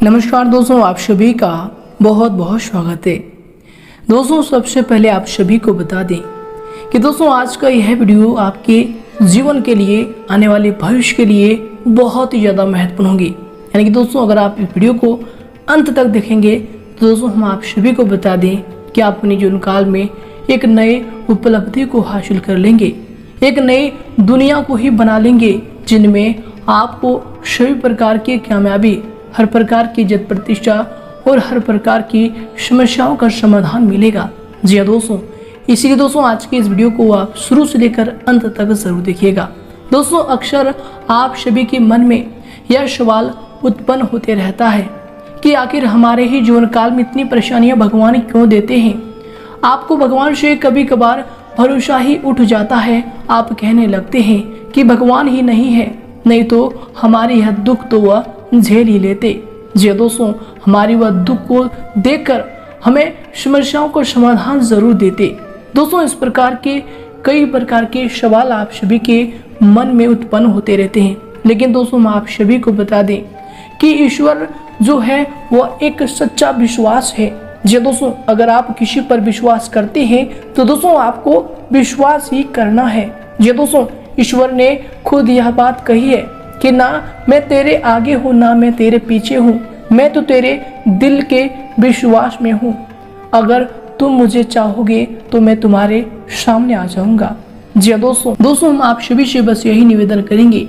नमस्कार दोस्तों, आप सभी का बहुत बहुत स्वागत है। दोस्तों सबसे पहले आप सभी को बता दें कि दोस्तों आज का यह वीडियो आपके जीवन के लिए, आने वाले भविष्य के लिए बहुत ही ज़्यादा महत्वपूर्ण होगी। यानी कि दोस्तों अगर आप इस वीडियो को अंत तक देखेंगे तो दोस्तों हम आप सभी को बता दें कि आप अपने जीवन काल में एक नए उपलब्धि को हासिल कर लेंगे, एक नई दुनिया को ही बना लेंगे जिनमें आपको सभी प्रकार की कामयाबी, हर प्रकार की इज्जत प्रतिष्ठा और हर प्रकार की समस्याओं का समाधान मिलेगा। जी हाँ दोस्तों, इसीलिए दोस्तों आज के इस वीडियो को आप शुरू से लेकर अंत तक जरूर देखिएगा। दोस्तों अक्सर आप सभी के मन में यह सवाल उत्पन्न होते रहता है कि आखिर हमारे ही जीवन काल में इतनी परेशानियां भगवान क्यों देते हैं। आपको भगवान से कभी कभार भरोसा ही उठ जाता है, आप कहने लगते हैं कि भगवान ही नहीं है, नहीं तो हमारी यह दुख तो वह झेल ही लेते। जी दोस्तों, हमारी वह दुख को देखकर हमें समस्याओं का समाधान जरूर देते। दोस्तों इस प्रकार के कई प्रकार के सवाल आप सभी के मन में उत्पन्न होते रहते हैं, लेकिन दोस्तों हम आप सभी को बता दें कि ईश्वर जो है वह एक सच्चा विश्वास है। जी दोस्तों, अगर आप किसी पर विश्वास करते हैं तो दोस्तों आपको विश्वास ही करना है। जी दोस्तों, ईश्वर ने खुद यह बात कही है कि ना मैं तेरे आगे हूँ ना मैं तेरे पीछे हूँ, मैं तो तेरे दिल के विश्वास में हूँ। अगर तुम मुझे चाहोगे तो मैं तुम्हारे सामने आ जाऊंगा। जी दोस्तों हम आप सभी से बस यही निवेदन करेंगे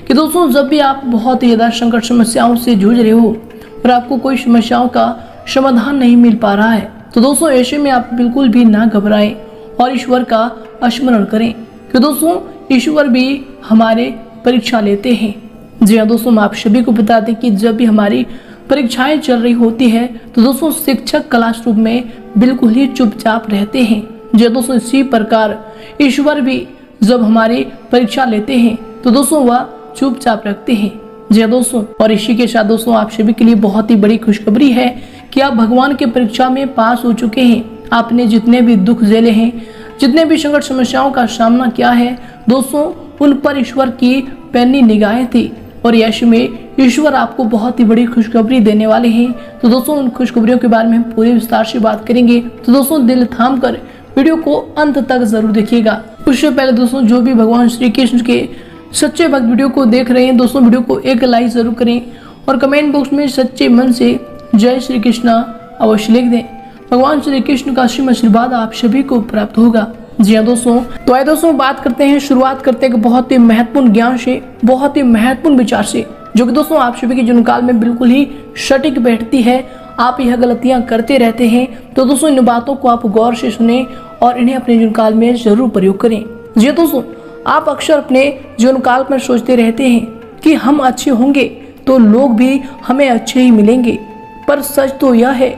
कि दोस्तों जब भी आप बहुत ही ज्यादा संकट समस्याओं से जूझ रहे हो और आपको कोई समस्याओं का समाधान नहीं मिल पा रहा है तो दोस्तों ऐसे में आप बिल्कुल भी ना घबराएं और ईश्वर का स्मरण करें कि दोस्तों ईश्वर भी हमारे परीक्षा लेते हैं। जी हाँ दोस्तों, हम आप सभी को बता दें कि जब भी हमारी परीक्षाएं चल रही होती है तो दोस्तों शिक्षक क्लासरूम में बिल्कुल ही चुपचाप रहते हैं। जी दोस्तों, इसी प्रकार ईश्वर भी जब हमारी परीक्षा लेते हैं तो दोस्तों वह चुपचाप रखते हैं। जी दोस्तों, और इसी के साथ दोस्तों आप सभी के लिए बहुत ही बड़ी खुशखबरी है कि आप भगवान के परीक्षा में पास हो चुके हैं। आपने जितने भी दुख झेले हैं, जितने भी संकट समस्याओं का सामना किया है दोस्तों, उन पर ईश्वर की पैनी निगाहें थी और यश में ईश्वर आपको बहुत ही बड़ी खुशखबरी देने वाले हैं। तो दोस्तों उन खुशखबरियों के बारे में हम पूरे विस्तार से बात करेंगे, तो दोस्तों दिल थाम कर वीडियो को अंत तक जरूर देखिएगा। उससे पहले दोस्तों जो भी भगवान श्री कृष्ण के सच्चे भक्त वीडियो को देख रहे हैं दोस्तों, वीडियो को एक लाइक जरूर करें और कमेंट बॉक्स में सच्चे मन से जय श्री कृष्णा अवश्य लिख दें। भगवान श्री कृष्ण का असीम आशीर्वाद आप सभी को प्राप्त होगा। जी हाँ दोस्तों, तो आइए दोस्तों बात करते हैं, शुरुआत करते हैं बहुत ही महत्वपूर्ण ज्ञान से, बहुत ही महत्वपूर्ण विचार से, जो कि दोस्तों आप सभी के जीवन काल में बिल्कुल ही सटीक बैठती है। आप यह गलतियां करते रहते हैं तो दोस्तों इन बातों को आप गौर से सुने और इन्हें अपने जीवन काल में जरूर प्रयोग करें। जी दोस्तों, आप अक्सर अपने जीवन काल में सोचते रहते हैं कि हम अच्छे होंगे तो लोग भी हमें अच्छे ही मिलेंगे, पर सच तो यह है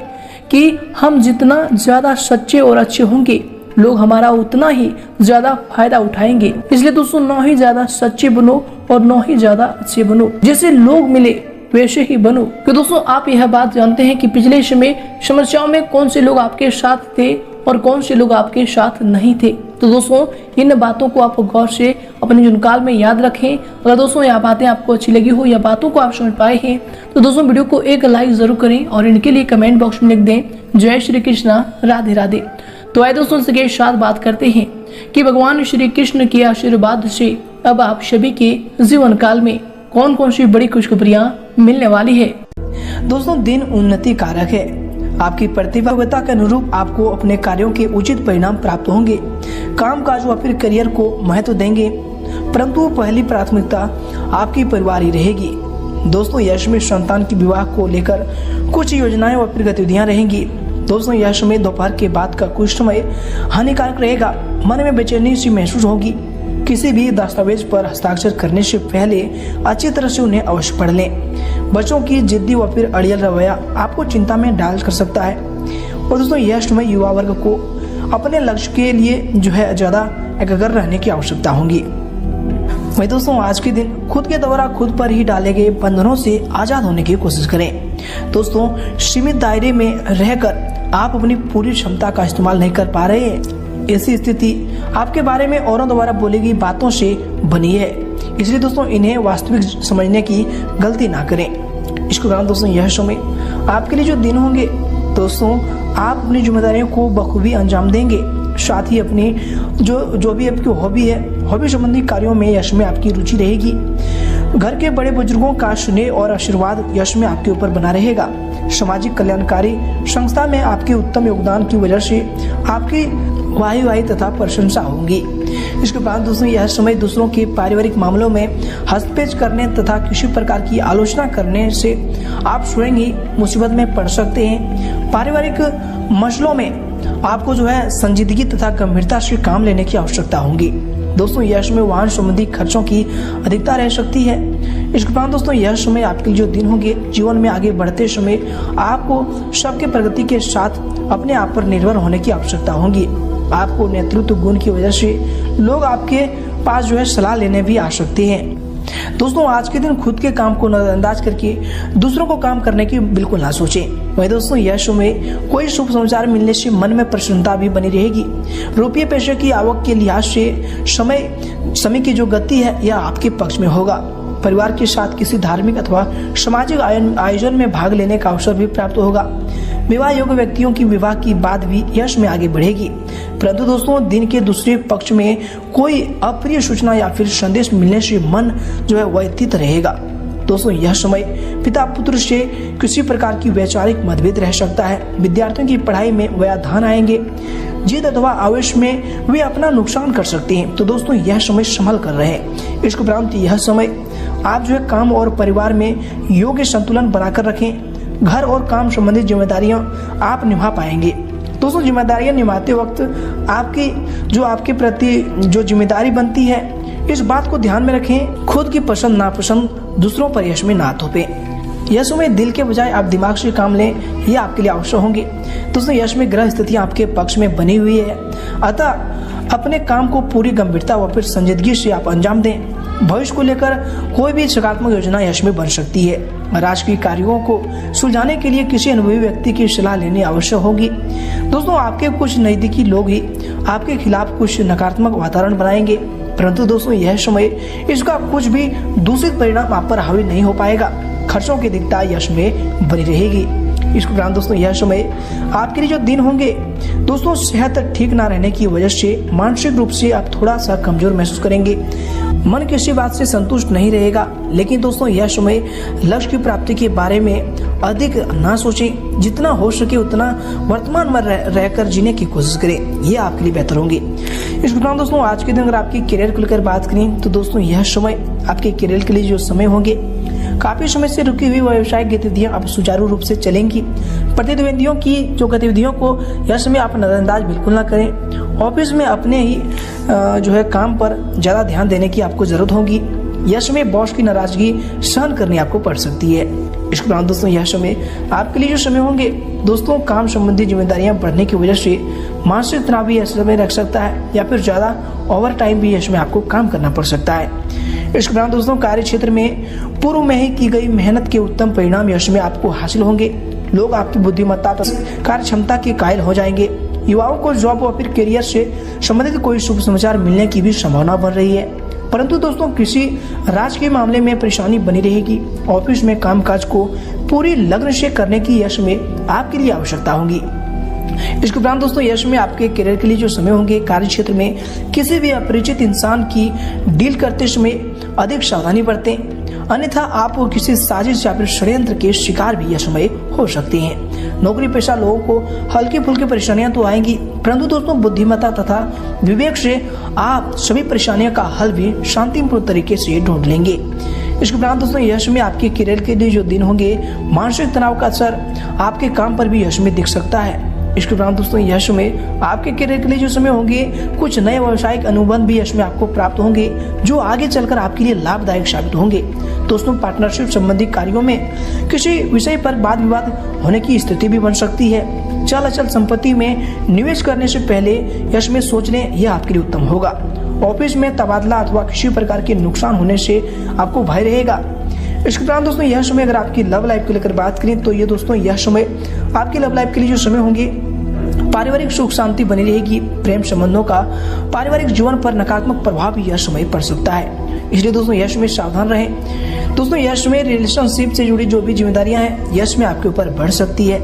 कि हम जितना ज्यादा सच्चे और अच्छे होंगे लोग हमारा उतना ही ज्यादा फायदा उठाएंगे। इसलिए दोस्तों न ही ज्यादा सच्चे बनो और न ही ज्यादा अच्छे बनो, जैसे लोग मिले वैसे ही बनो। तो दोस्तों आप यह बात जानते हैं कि पिछले समय समस्याओं में कौन से लोग आपके साथ थे और कौन से लोग आपके साथ नहीं थे। तो दोस्तों इन बातों को आप गौर से अपने जीवन काल में याद रखें। अगर दोस्तों यह बातें आपको अच्छी लगी हो या बातों को आप समझ पाए हैं तो दोस्तों वीडियो को एक लाइक जरूर करें और इनके लिए कमेंट बॉक्स में लिख दें जय श्री कृष्णा राधे राधे। तो आइए दोस्तों इसके साथ बात करते हैं कि भगवान श्री कृष्ण के आशीर्वाद से अब आप सभी के जीवन काल में कौन कौन सी बड़ी खुशखबरियां मिलने वाली है। दोस्तों दिन उन्नति कारक है, आपकी प्रतिभागिता के अनुरूप आपको अपने कार्यों के उचित परिणाम प्राप्त होंगे। काम काज व फिर करियर को महत्व देंगे, परंतु पहली प्राथमिकता आपकी परिवार ही रहेगी। दोस्तों यश में संतान की विवाह को लेकर कुछ योजनाएं व फिर गतिविधियां रहेंगी। दोस्तों यह समय दोपहर के बाद का कुछ समय हानिकारक रहेगा, मन में बेचैनी सी महसूस होगी। किसी भी दस्तावेज पर हस्ताक्षर करने से पहले अच्छी तरह से उन्हें अवश्य पढ़ लें। बच्चों की जिद्दी व फिर अड़ियल रवैया आपको चिंता में डाल कर सकता है। और दोस्तों यह समय युवा वर्ग को अपने लक्ष्य के लिए जो है ज्यादा एकाग्र रहने की आवश्यकता होगी। वही दोस्तों आज के दिन खुद के द्वारा खुद पर ही डाले गए बंधनों से आजाद होने की कोशिश करें। दोस्तों सीमित दायरे में रहकर आप अपनी पूरी क्षमता का इस्तेमाल नहीं कर पा रहे हैं। ऐसी स्थिति आपके बारे में औरों द्वारा बोली गई बातों से बनी है, इसलिए दोस्तों इन्हें वास्तविक समझने की गलती ना करें। इसके दौरान दोस्तों यह समय आपके लिए जो दिन होंगे दोस्तों, आप अपनी जिम्मेदारियों को बखूबी अंजाम देंगे। साथ ही अपनी जो भी आपकी हॉबी है, हॉबी संबंधी कार्यों में यश में आपकी रुचि रहेगी। घर के बड़े बुजुर्गों का स्नेह और आशीर्वाद यश में आपके ऊपर बना रहेगा। सामाजिक कल्याणकारी संस्था में आपके उत्तम योगदान की वजह से आपकी वाही तथा प्रशंसा होंगी। इसके बाद दोस्तों यह समय दूसरों के पारिवारिक मामलों में हस्तक्षेप करने तथा किसी प्रकार की आलोचना करने से आप स्वयं ही मुसीबत में पड़ सकते हैं। पारिवारिक मसलों में आपको संजीदगी तथा गंभीरता से काम लेने की आवश्यकता होगी। दोस्तों यह समय वाहन संबंधी खर्चों की अधिकता रह सकती है। इसके बाद दोस्तों यह समय आपके लिए जो दिन होंगे, जीवन में आगे बढ़ते समय आपको सबके प्रगति के साथ अपने आप पर निर्भर होने की आवश्यकता होगी। आपको नेतृत्व गुण की वजह से लोग आपके पास सलाह लेने भी आ सकते हैं। दोस्तों आज के दिन खुद के काम को नजरअंदाज करके दूसरों को काम करने की बिल्कुल ना सोचें। वही दोस्तों यह समय कोई शुभ समाचार मिलने से मन में प्रसन्नता भी बनी रहेगी। रुपये पैसे की आवक के लिहाज से समय की जो गति है यह आपके पक्ष में होगा। परिवार के साथ किसी धार्मिक अथवा सामाजिक आयोजन में भाग लेने का अवसर भी प्राप्त होगा। विवाह योग्य व्यक्तियों की विवाह की बात भी यश में आगे बढ़ेगी। परंतु दोस्तों दिन के दूसरे पक्ष में कोई अप्रिय सूचना या फिर संदेश मिलने से मन व्यथित रहेगा। दोस्तों यह समय पिता पुत्र से किसी प्रकार की वैचारिक मतभेद रह सकता है। विद्यार्थियों की पढ़ाई में व्यवधान आएंगे। जिद अथवा आवेश में वे अपना नुकसान कर सकते हैं। तो दोस्तों यह समय संभल कर रहे। इसके उपरांत यह समय आप काम और परिवार में योग्य संतुलन बनाकर रखें। घर और काम संबंधित जिम्मेदारियां आप निभा पाएंगे। दोस्तों जिम्मेदारियां निभाते वक्त आपके प्रति जो जिम्मेदारी बनती है, इस बात को ध्यान में रखें। खुद की पसंद नापसंद दूसरों पर यश में ना थोपे। यह समय दिल के बजाय आप दिमाग से काम लें, यह आपके लिए आवश्यक होंगे। दोस्तों यश में ग्रह स्थितियां आपके पक्ष में बनी हुई है, अतः अपने काम को पूरी गंभीरता व फिर संजीदगी से आप अंजाम दें। भविष्य को लेकर कोई भी सकारात्मक योजना यश में बन सकती है। राजकीय कार्यों को सुलझाने के लिए किसी अनुभवी व्यक्ति की सलाह लेनी आवश्यक होगी। दोस्तों आपके कुछ नजदीकी लोग ही आपके खिलाफ कुछ नकारात्मक वातावरण बनाएंगे, परंतु दोस्तों यह समय इसका कुछ भी दूषित परिणाम आप पर हावी नहीं हो पाएगा। खर्चों की दिक्कत यश में बनी रहेगी। इसके उपरांत दोस्तों यह समय आपके लिए जो दिन होंगे दोस्तों, सेहत ठीक ना रहने की वजह से मानसिक रूप से आप थोड़ा सा कमजोर महसूस करेंगे। मन किसी बात से संतुष्ट नहीं रहेगा। लेकिन दोस्तों यह समय लक्ष्य की प्राप्ति के बारे में अधिक ना सोचें। जितना हो सके उतना वर्तमान में रहकर जीने की कोशिश करें, यह आपके लिए बेहतर होंगे। इसके उपरांत दोस्तों आज के दिन अगर आपकी करियर को लेकर बात करें तो दोस्तों यह समय आपके करियर के लिए जो समय होंगे, काफी समय से रुकी हुई व्यावसायिक गतिविधियां अब सुचारू रूप से चलेंगी। प्रतिद्वंदियों की जो गतिविधियों को यह समय आप नजरअंदाज बिल्कुल ना करें। ऑफिस में अपने ही काम पर ज्यादा ध्यान देने की आपको जरूरत होगी। यह समय बॉस की नाराजगी सहन करनी आपको पड़ सकती है। इसके बाद दोस्तों यह समय आपके लिए जो समय होंगे दोस्तों, काम संबंधी जिम्मेदारियां बढ़ने की वजह से मानसिक तनाव भी यह समय रख सकता है, या फिर ज्यादा ओवर टाइम भी इसमें आपको काम करना पड़ सकता है। इसके बाद दोस्तों कार्य क्षेत्र में पूर्व में ही की गई मेहनत के उत्तम परिणाम यश में आपको हासिल होंगे। लोग आपकी बुद्धिमत्ता कार्य क्षमता के कायल हो जाएंगे। युवाओं को जॉब और फिर करियर से संबंधित कोई शुभ समाचार मिलने की भी संभावना बन रही है। परंतु दोस्तों किसी राजकीय मामले में परेशानी बनी रहेगी। ऑफिस में कामकाज को पूरी लगन से करने की यश में आपके लिए आवश्यकता होगी। इसके उपरांत दोस्तों यश में आपके करियर के लिए जो समय होंगे, कार्य क्षेत्र में किसी भी अपरिचित इंसान की डील करते समय अधिक सावधानी बरतें, अन्यथा आप किसी साजिश या फिर षड्यंत्र के शिकार भी यह समय हो सकते हैं। नौकरी पेशा लोगों को हल्की फुल्की परेशानियां तो आएंगी, परंतु दोस्तों बुद्धिमत्ता तथा विवेक से आप सभी परेशानियों का हल भी शांतिपूर्ण तरीके से ढूंढ लेंगे। इसके उपरांत दोस्तों यश में आपके करियर के लिए जो दिन होंगे, मानसिक तनाव का असर आपके काम पर भी यश में दिख सकता है। इसके उपरांत दोस्तों यश में आपके करियर के लिए जो समय होंगे, कुछ नए व्यावसायिक अनुबंध भी यश में आपको प्राप्त होंगे, जो आगे चलकर आपके लिए लाभदायक साबित होंगे। दोस्तों पार्टनरशिप संबंधी कार्यों में किसी विषय पर वाद विवाद होने की स्थिति भी बन सकती है। चल अचल संपत्ति में निवेश करने से पहले यश में सोच लें, यह आपके लिए उत्तम होगा। ऑफिस में तबादला अथवा किसी प्रकार के नुकसान होने से आपको भय रहेगा। इसके उपरांत दोस्तों यह समय अगर आपकी लव लाइफ को लेकर बात करें तो ये दोस्तों यह समय आपकी लव लाइफ के लिए जो समय होंगे, पारिवारिक सुख शांति बनी रहेगी। प्रेम संबंधों का पारिवारिक जीवन पर नकारात्मक प्रभाव भी यह समय पड़ सकता है। इसलिए दोस्तों यश में सावधान रहें। दोस्तों यश में रिलेशनशिप से जुड़ी जो भी जिम्मेदारियां हैं यश में आपके ऊपर बढ़ सकती है।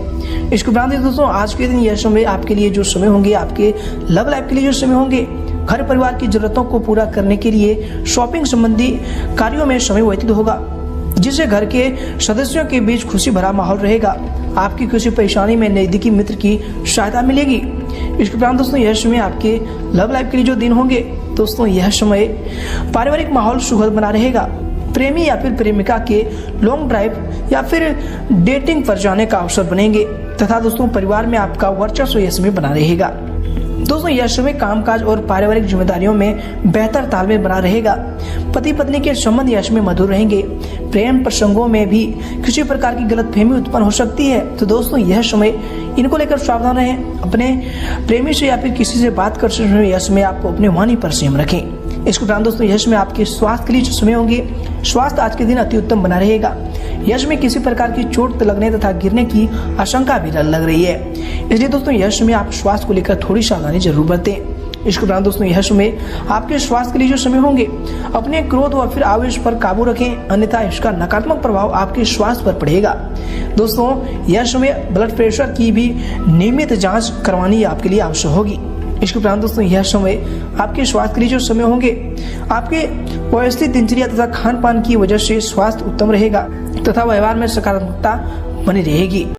इसके उपरांत दोस्तों आज के दिन यश में आपके लिए जो समय होंगे, आपके लव लाइफ के लिए जो समय होंगे, घर परिवार की जरूरतों को पूरा करने के लिए शॉपिंग संबंधी कार्यों में समय व्यतीत होगा, जिससे घर के सदस्यों के बीच खुशी भरा माहौल रहेगा। आपकी किसी परेशानी में नजदीकी मित्र की सहायता मिलेगी। इसके उपरांत दोस्तों यश में आपके लव लाइफ के लिए जो दिन होंगे, दोस्तों यह समय पारिवारिक माहौल सुखद बना रहेगा। प्रेमी या फिर प्रेमिका के लॉन्ग ड्राइव या फिर डेटिंग पर जाने का अवसर बनेंगे तथा दोस्तों परिवार में आपका वर्चस्व यश में बना रहेगा। दोस्तों यश में कामकाज और पारिवारिक जिम्मेदारियों में बेहतर तालमेल बना रहेगा। पति पत्नी के संबंध यश में मधुर रहेंगे। प्रेम प्रसंगों में भी किसी प्रकार की गलतफहमी उत्पन्न हो सकती है, तो दोस्तों यह समय इनको लेकर सावधान रहें। अपने प्रेमी से या फिर किसी से बात करते समय यश में आपको अपने वाणी पर संयम रखें। इसके उपरांत दोस्तों यश में आपके स्वास्थ्य के लिए जो समय होंगे, स्वास्थ्य आज के दिन अति उत्तम बना रहेगा। यश में किसी प्रकार की चोट लगने तथा गिरने की आशंका भी लग रही है, इसलिए दोस्तों यश में आप स्वास्थ्य को लेकर थोड़ी सावधानी जरूर बरतें। इसके उपरांत दोस्तों यश में आपके स्वास्थ्य के लिए जो समय होंगे, अपने क्रोध व फिर आवेश पर काबू रखें, अन्यथा इसका नकारात्मक प्रभाव आपके स्वास्थ्य पर पड़ेगा। दोस्तों यश में ब्लड प्रेशर की भी नियमित जांच करवानी आपके लिए आवश्यक होगी। इसके उपरांत दोस्तों यह समय आपके स्वास्थ्य के लिए जो समय होंगे, आपके व्यवस्थित दिनचर्या तथा खान पान की वजह से स्वास्थ्य उत्तम रहेगा तथा व्यवहार में सकारात्मकता बनी रहेगी।